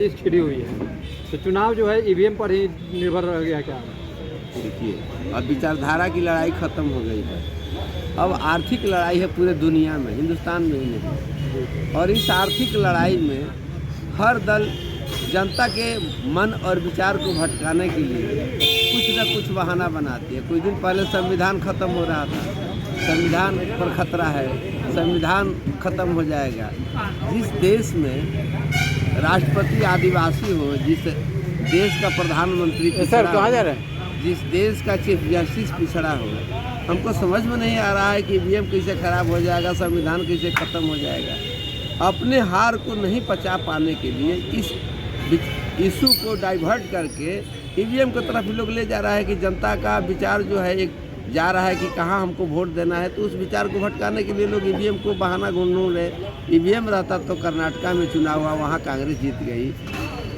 छिड़ी हुई है, तो चुनाव जो है ईवीएम पर ही निर्भर रह गया क्या? देखिए, अब विचारधारा की लड़ाई खत्म हो गई है। अब आर्थिक लड़ाई है पूरे दुनिया में, हिंदुस्तान में ही नहीं। और इस आर्थिक लड़ाई में हर दल जनता के मन और विचार को भटकाने के लिए कुछ न कुछ बहाना बनाती है। कुछ दिन पहले संविधान खत्म हो रहा था, संविधान पर खतरा है, संविधान खत्म हो जाएगा। जिस देश में राष्ट्रपति आदिवासी हो, जिस देश का प्रधानमंत्री पिछड़ा हो, जिस देश का चीफ जस्टिस पिछड़ा हो, हमको समझ में नहीं आ रहा है कि ईवीएम कैसे खराब हो जाएगा, संविधान कैसे खत्म हो जाएगा। अपने हार को नहीं पचा पाने के लिए इस इशू को डाइवर्ट करके ईवीएम की तरफ लोग ले जा रहा है कि जनता का विचार जो है एक जा रहा है कि कहाँ हमको वोट देना है, तो उस विचार को भटकाने के लिए लोग ईवीएम को बहाना ढूंढ रहे। ईवीएम रहता तो कर्नाटका में चुनाव हुआ, वहाँ कांग्रेस जीत गई,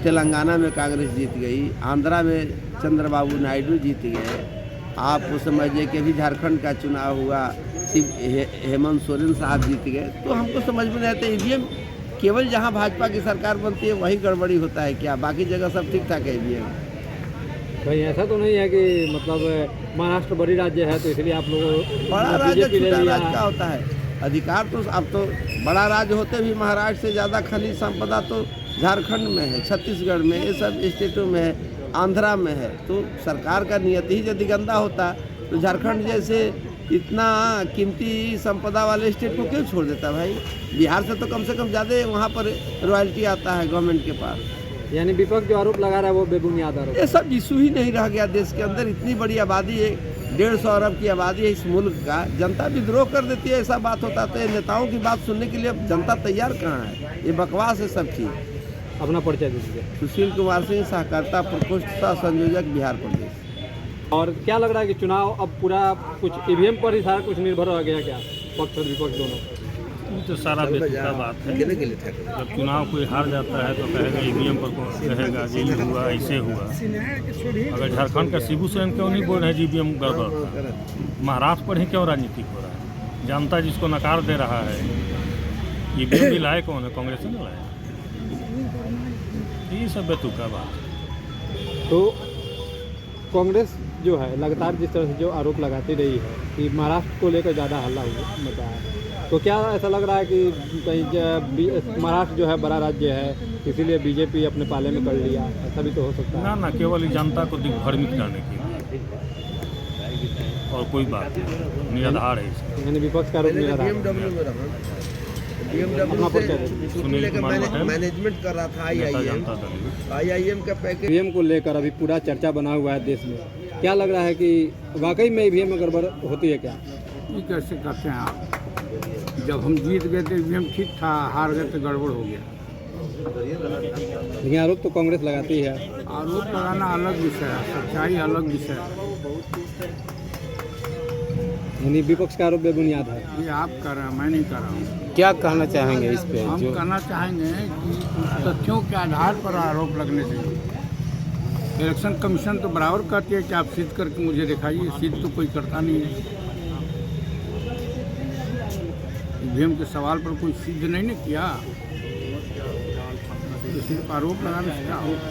तेलंगाना में कांग्रेस जीत गई, आंध्रा में चंद्रबाबू नायडू जीत गए। आप समझिए कि अभी झारखंड का चुनाव हुआ, हेमंत सोरेन साहब जीत गए। तो हमको समझ में नहीं आता ईवीएम केवल जहाँ भाजपा की सरकार बनती है वहीं गड़बड़ी होता है क्या, बाकी जगह सब ठीक ठाक है ईवीएम? भाई ऐसा तो नहीं है कि मतलब महाराष्ट्र बड़ी राज्य है तो इसलिए आप लोग बड़ा राज्य छोटा राज्य का होता है अधिकार। तो अब तो बड़ा राज्य होते भी महाराष्ट्र से ज़्यादा खनिज संपदा तो झारखंड में है, छत्तीसगढ़ में, ये सब स्टेटों में है, आंध्रा में है। तो सरकार का नियत ही यदि गंदा होता तो झारखंड जैसे इतना कीमती संपदा वाले स्टेट को क्यों छोड़ देता भाई? बिहार से तो कम ज़्यादा वहाँ पर रॉयल्टी आता है गवर्नमेंट के पास। यानी विपक्ष जो आरोप लगा रहा है वो बेबुनियाद आरोप। ये सब इशू ही नहीं रह गया देश के अंदर। इतनी बड़ी आबादी है, 150 अरब की आबादी है इस मुल्क का, जनता विद्रोह कर देती है। ऐसा बात होता तो नेताओं की बात सुनने के लिए अब जनता तैयार कहाँ है? ये बकवास है सब चीज़। अपना परिचय दीजिए। सुशील कुमार सिंह, सहकारिता प्रकोष्ठ का संयोजक, बिहार प्रदेश। और क्या लग रहा है कि चुनाव अब पूरा कुछ ईवीएम पर ही सारा कुछ निर्भर रह गया क्या, पक्ष और विपक्ष दोनों? ये तो सारा बेतुका बात है। जब चुनाव कोई हार जाता है तो कहेगा ईवीएम पर कौन कहेगा ये हुआ ऐसे हुआ। अगर झारखंड का शिबू सोरेन क्यों नहीं बोल रहे ईवीएम गड़बड़ था, महाराष्ट्र पर ही क्यों राजनीतिक हो रहा है? जनता जिसको नकार दे रहा है, ईवीएम भी लाए कौन है? कांग्रेस ने लाया। ये सब बेतुका बात है। तो कांग्रेस जो है लगातार जिस तरह से जो आरोप लगाती रही है कि महाराष्ट्र को लेकर ज़्यादा हल्ला मचा है, तो क्या ऐसा लग रहा है कि कहीं महाराष्ट्र जो है बड़ा राज्य है इसीलिए बीजेपी अपने पाले में कर लिया? ऐसा भी तो हो सकता है। ना केवल जनता को दिग्भ्रमित करने के लिए, और कोई बात नहीं, निराधार है। यानी विपक्ष का आरोप निराधार। मैनेजमेंट कर रहा था IIM का पैकेज। ईवीएम को लेकर अभी पूरा चर्चा बना हुआ है देश में। क्या लग रहा है कि वाकई में ईवीएम में गड़बड़ होती है क्या? ये कैसे करते हैं आप? जब हम जीत गए तो ईवीएम ठीक था, हार गए तो गड़बड़ हो गया। लेकिन आरोप तो कांग्रेस लगाती है। आरोप लगाना अलग विषय है, सच्चाई अलग विषय है। यानी विपक्ष का आरोप बेबुनियाद है। ये आप कर रहे हैं, मैं नहीं कर रहा हूँ। क्या कहना चाहेंगे इस पे? हम कहना चाहेंगे कि तथ्यों के आधार पर आरोप लगने चाहिए। इलेक्शन कमीशन तो बराबर कहती है कि आप सिद्ध करके मुझे दिखाइए, सिद्ध तो कोई करता नहीं है। ईवीएम के सवाल पर कोई सिद्ध नहीं ने किया, तो सिर्फ आरोप लगाने से क्या होगा?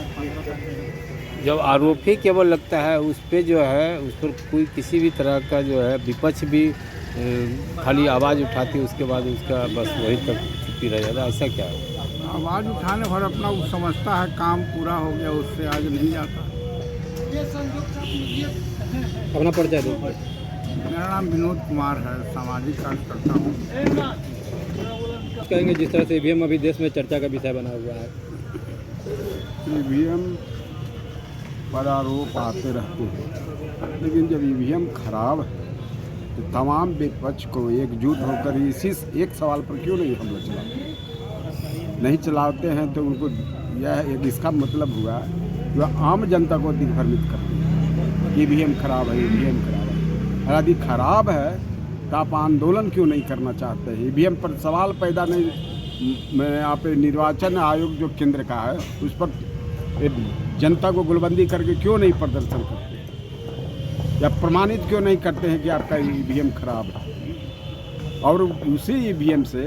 जब आरोप ही केवल लगता है उस पर जो है, उस पर कोई किसी भी तरह का जो है विपक्ष भी खाली आवाज़ उठाती है, उसके बाद उसका बस वही तक चुप्पी रह जाता है। ऐसा क्या है? आवाज़ उठाने भर अपना वो समझता है काम पूरा हो गया, उससे आगे नहीं जाता। अपना परिचय दो। मेरा नाम विनोद कुमार है, सामाजिक कार्यकर्ता हूँ। कहेंगे जिस तरह से ईवीएम अभी देश में चर्चा का विषय बना हुआ है। ईवीएम पर आरोप आते रहते हैं, लेकिन जब ईवीएम खराब है तो तमाम विपक्ष को एकजुट होकर इसी एक सवाल पर क्यों नहीं हम लोग चलाते? नहीं चलाते हैं तो उनको यह एक इसका मतलब हुआ जो आम जनता को दिग्भ्रमित करते हैं। ईवीएम खराब है, ईवीएम खराब है। यदि खराब है तो आप आंदोलन क्यों नहीं करना चाहते हैं? ईवीएम पर सवाल पैदा नहीं, मैं आप निर्वाचन आयोग जो केंद्र का है उस पर जनता को गुलबंदी करके क्यों नहीं प्रदर्शन करते, या प्रमाणित क्यों नहीं करते हैं कि आपका ईवीएम खराब है? और उसी ईवीएम से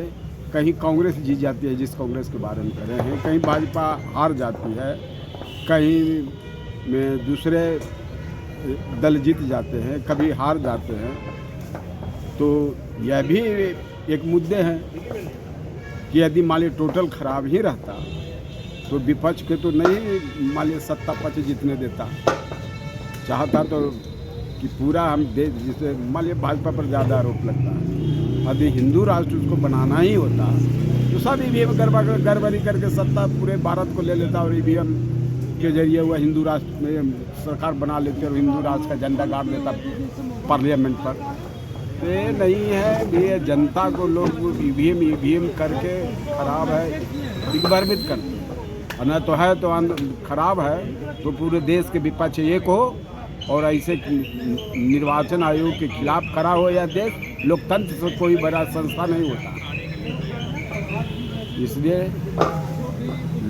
कहीं कांग्रेस जीत जाती है, जिस कांग्रेस के बारे में कर रहे हैं, कहीं भाजपा हार जाती है, कहीं में दूसरे दल जीत जाते हैं, कभी हार जाते हैं। तो यह भी एक मुद्दे हैं कि यदि मान लीजिए टोटल खराब ही रहता तो विपक्ष के तो नहीं मान लीजिए सत्ता पक्ष जीतने देता, चाहता तो कि पूरा हम देश, जिसे मान लीजिए भाजपा पर ज़्यादा आरोप लगता है, यदि हिंदू राष्ट्र उसको बनाना ही होता तो सब ईवीएम गड़बड़ी करके सत्ता पूरे भारत को ले लेता और ईवीएम के जरिए वह हिंदू राष्ट्र में सरकार बना लेते और हिंदू राष्ट्र का झंडा गाड़ देता पार्लियामेंट पर। तो ये नहीं है, ये जनता को लोग ईवीएम करके खराब है दिग्भ्रमित करते हैं, और न तो है तो खराब है तो पूरे देश के विपक्ष एक हो और ऐसे निर्वाचन आयोग के खिलाफ खड़ा हो या देश। लोकतंत्र से कोई बड़ा संस्था नहीं होता, इसलिए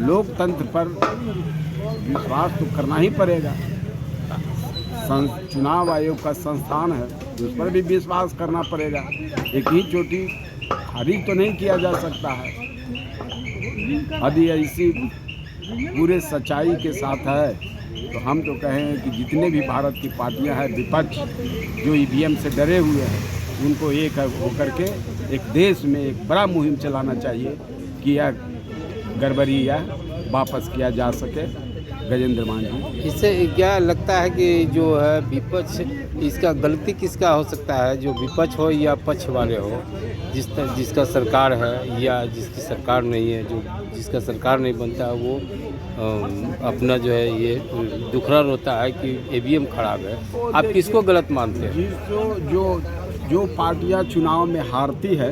लोकतंत्र पर विश्वास तो करना ही पड़ेगा। चुनाव आयोग का संस्थान है, उस पर भी विश्वास करना पड़ेगा। एक ही चोटी खारिज तो नहीं किया जा सकता है। यदि ऐसी पूरे सच्चाई के साथ है तो हम तो कहें कि जितने भी भारत की पार्टियां हैं, विपक्ष जो ईवीएम से डरे हुए हैं, उनको एक होकर के एक देश में एक बड़ा मुहिम चलाना चाहिए कि यह गड़बड़ी या वापस किया जा सके। गजेंद्र मान जी, इससे क्या लगता है कि जो है विपक्ष, इसका गलती किसका हो सकता है, जो विपक्ष हो या पक्ष वाले हो, जिसका सरकार है या जिसकी सरकार नहीं है, जो जिसका सरकार नहीं बनता वो अपना जो है ये दुखड़ा रोता है कि ईवीएम खराब है। आप किसको गलत मानते हैं? जो पार्टियां चुनाव में हारती है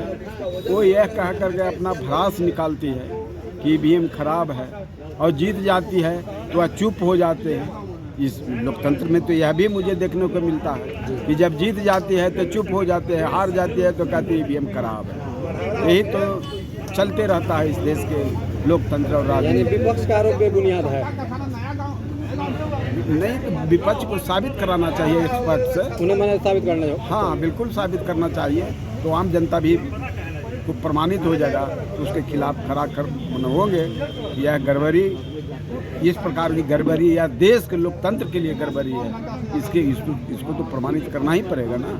वो यह कह करके अपना भड़ास निकालती है कि ईवीएम खराब है, और जीत जाती है तो वह चुप हो जाते हैं। इस लोकतंत्र में तो यह भी मुझे देखने को मिलता है कि जब जीत जाती है तो चुप हो जाते हैं, हार जाती है तो कहते हैं ईवीएम खराब है। यही तो चलते रहता है इस देश के लोकतंत्र और राजनीति। विपक्ष का आरोप बेबुनियाद है? नहीं, तो विपक्ष को साबित कराना चाहिए एक्सपर्ट से, उन्हें मैंने साबित करना चाहिए। हाँ बिल्कुल साबित करना चाहिए, तो आम जनता भी को प्रमाणित हो जाएगा, तो उसके खिलाफ खड़ा कर होंगे। यह गड़बड़ी, इस प्रकार की गड़बड़ी या देश के लोकतंत्र के लिए गड़बड़ी है, इसको तो प्रमाणित करना ही पड़ेगा ना।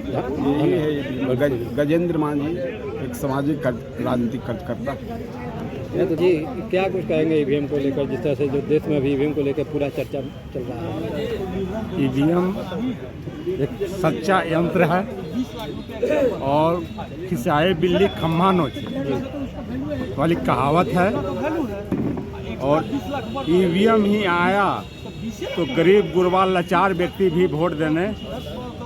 यही है गजेंद्र मान जी, एक सामाजिक राजनीतिक कार्यकर्ता। तो जी क्या कुछ कहेंगे ईवीएम को लेकर, जिस तरह से जो देश में अभी ईवीएम को लेकर पूरा चर्चा चल रहा है? ईवीएम एक सच्चा यंत्र है और खिसाए बिल्ली खम्मा नोचे वाली कहावत है, और ईवीएम ही आया तो गरीब गुरबा लाचार व्यक्ति भी वोट देने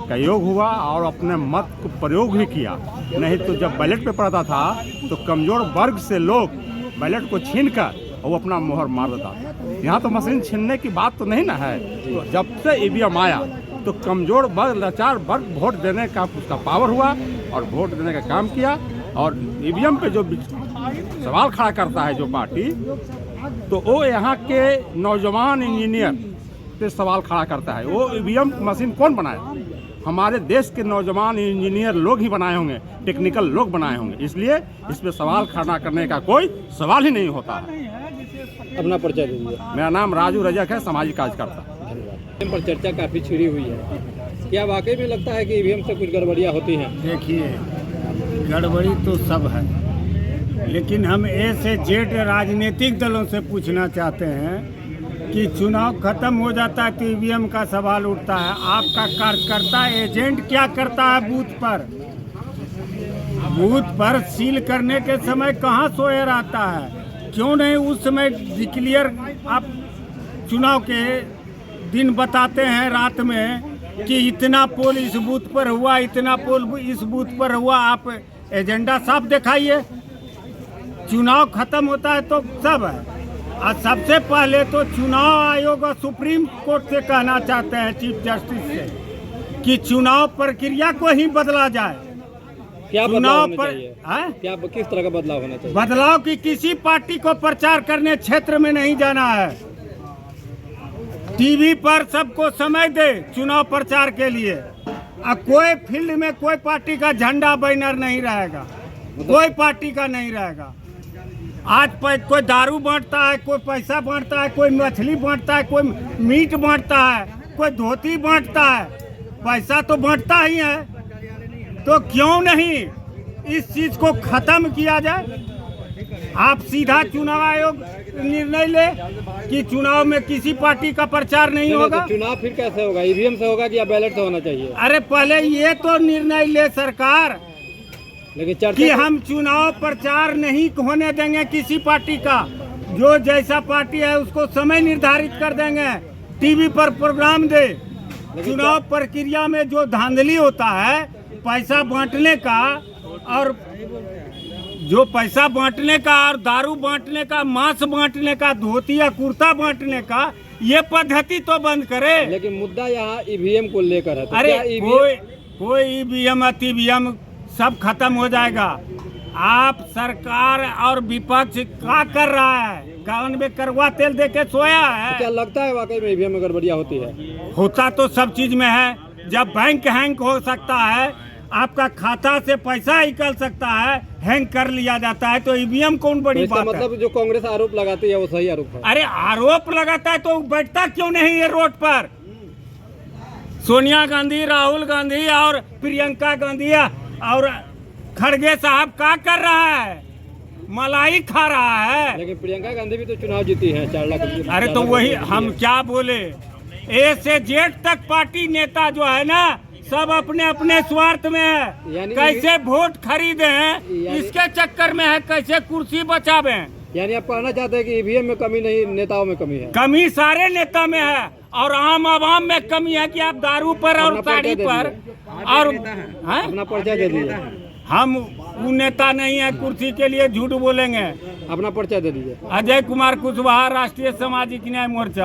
का योग हुआ और अपने मत को प्रयोग भी किया। नहीं तो जब बैलेट पे पड़ता था तो कमज़ोर वर्ग से लोग बैलेट को छीन कर वो अपना मोहर मार देता था। यहाँ तो मशीन छीनने की बात तो नहीं ना है। तो जब से ईवीएम आया तो कमज़ोर वर्ग लाचार वर्ग वोट देने का उसका पावर हुआ और वोट देने का काम किया। और ईवीएम पे जो सवाल खड़ा करता है जो पार्टी, तो वो यहाँ के नौजवान इंजीनियर पे सवाल खड़ा करता है। वो ईवीएम मशीन कौन बनाया? हमारे देश के नौजवान इंजीनियर लोग ही बनाए होंगे, टेक्निकल लोग बनाए होंगे। इसलिए इस पे सवाल खड़ा करने का कोई सवाल ही नहीं होता है। अपना परिचय दीजिए। मेरा नाम राजू रजक है, सामाजिक कार्यकर्ता। ईवीएम पर चर्चा काफ़ी छिड़ी हुई है, क्या वाकई में लगता है कि ईवीएम से कुछ गड़बड़ियाँ होती हैं? देखिए, गड़बड़ी तो सब है, लेकिन हम ए से जेड राजनीतिक दलों से पूछना चाहते हैं कि चुनाव खत्म हो जाता है तो ईवीएम का सवाल उठता है। आपका कार्यकर्ता एजेंट क्या करता है बूथ पर? बूथ पर सील करने के समय कहाँ सोए रहता है? क्यों नहीं उस समय डिक्लेयर आप चुनाव के दिन बताते हैं रात में कि इतना पोल इस बूथ पर हुआ, इतना पोल इस बूथ पर हुआ? आप एजेंडा साफ दिखाइए। चुनाव खत्म होता है तो सब है। और सबसे पहले तो चुनाव आयोग और सुप्रीम कोर्ट से कहना चाहते हैं, चीफ जस्टिस से, कि चुनाव प्रक्रिया को ही बदला जाए। क्या चुनाव बदलाव पर होना चाहिए? क्या किस तरह का बदलाव होना चाहिए? बदलाव की किसी पार्टी को प्रचार करने क्षेत्र में नहीं जाना है। टीवी पर सबको समय दे चुनाव प्रचार के लिए। और कोई फील्ड में कोई पार्टी का झंडा बैनर नहीं रहेगा। कोई पार्टी का नहीं रहेगा। आज कोई दारू बांटता है, कोई पैसा बांटता है, कोई मछली बांटता है, कोई मीट बांटता है, कोई धोती बांटता है, पैसा तो बांटता ही है। तो क्यों नहीं इस चीज को खत्म किया जाए? आप सीधा चुनाव आयोग निर्णय ले कि चुनाव में किसी पार्टी का प्रचार नहीं होगा। तो चुनाव फिर कैसे होगा? ईवीएम से होगा कि या बैलेट से होना चाहिए? अरे पहले ये तो निर्णय ले सरकार लेकिन चर्चा कि हम चुनाव प्रचार नहीं होने देंगे किसी पार्टी का। जो जैसा पार्टी है उसको समय निर्धारित कर देंगे, टीवी पर प्रोग्राम दे। चुनाव प्रक्रिया में जो धांधली होता है पैसा बांटने का, और जो पैसा बांटने का और दारू बांटने का, मांस बांटने का, धोती या कुर्ता बांटने का, ये पद्धति तो बंद करे। लेकिन मुद्दा यहाँ ईवीएम को लेकर है। तो अरे क्या EVM कोई ईवीएम अतीवीएम सब खत्म हो जाएगा। आप सरकार और विपक्ष क्या कर रहा है? कान में करवा तेल दे के सोया है। क्या लगता है वाकई में ईवीएम में गड़बड़ियाँ होती है? होता तो सब चीज में है। जब बैंक हैंग हो सकता है, आपका खाता से पैसा निकल सकता है, हैंग कर लिया जाता है, तो ईवीएम कौन तो बड़ी इसका बात है? मतलब जो कांग्रेस आरोप लगाती है वो सही आरोप है? अरे आरोप लगाता है तो बैठता क्यों नहीं है रोड पर? सोनिया गांधी, राहुल गांधी और प्रियंका गांधी और खड़गे साहब क्या कर रहा है? मलाई खा रहा है। लेकिन प्रियंका गांधी भी तो चुनाव जीती है 4 लाख। अरे तो वही हम क्या बोले, ए से जेड तक पार्टी नेता जो है ना, सब अपने अपने स्वार्थ में है। यानी कैसे वोट खरीदे हैं इसके चक्कर में है, कैसे कुर्सी बचावे। यानी आप कहना चाहते हैं कि ईवीएम में कमी नहीं, नेताओं में कमी है? कमी सारे नेता में है और आम आवाम में कमी है कि आप दारू पर और साड़ी पर और हैं? अपना पर्चा दे दीजिए। हम वो नेता नहीं है कुर्सी के लिए झूठ बोलेंगे। अपना पर्चा दे दीजिए। अजय कुमार कुशवाहा, राष्ट्रीय सामाजिक न्याय मोर्चा।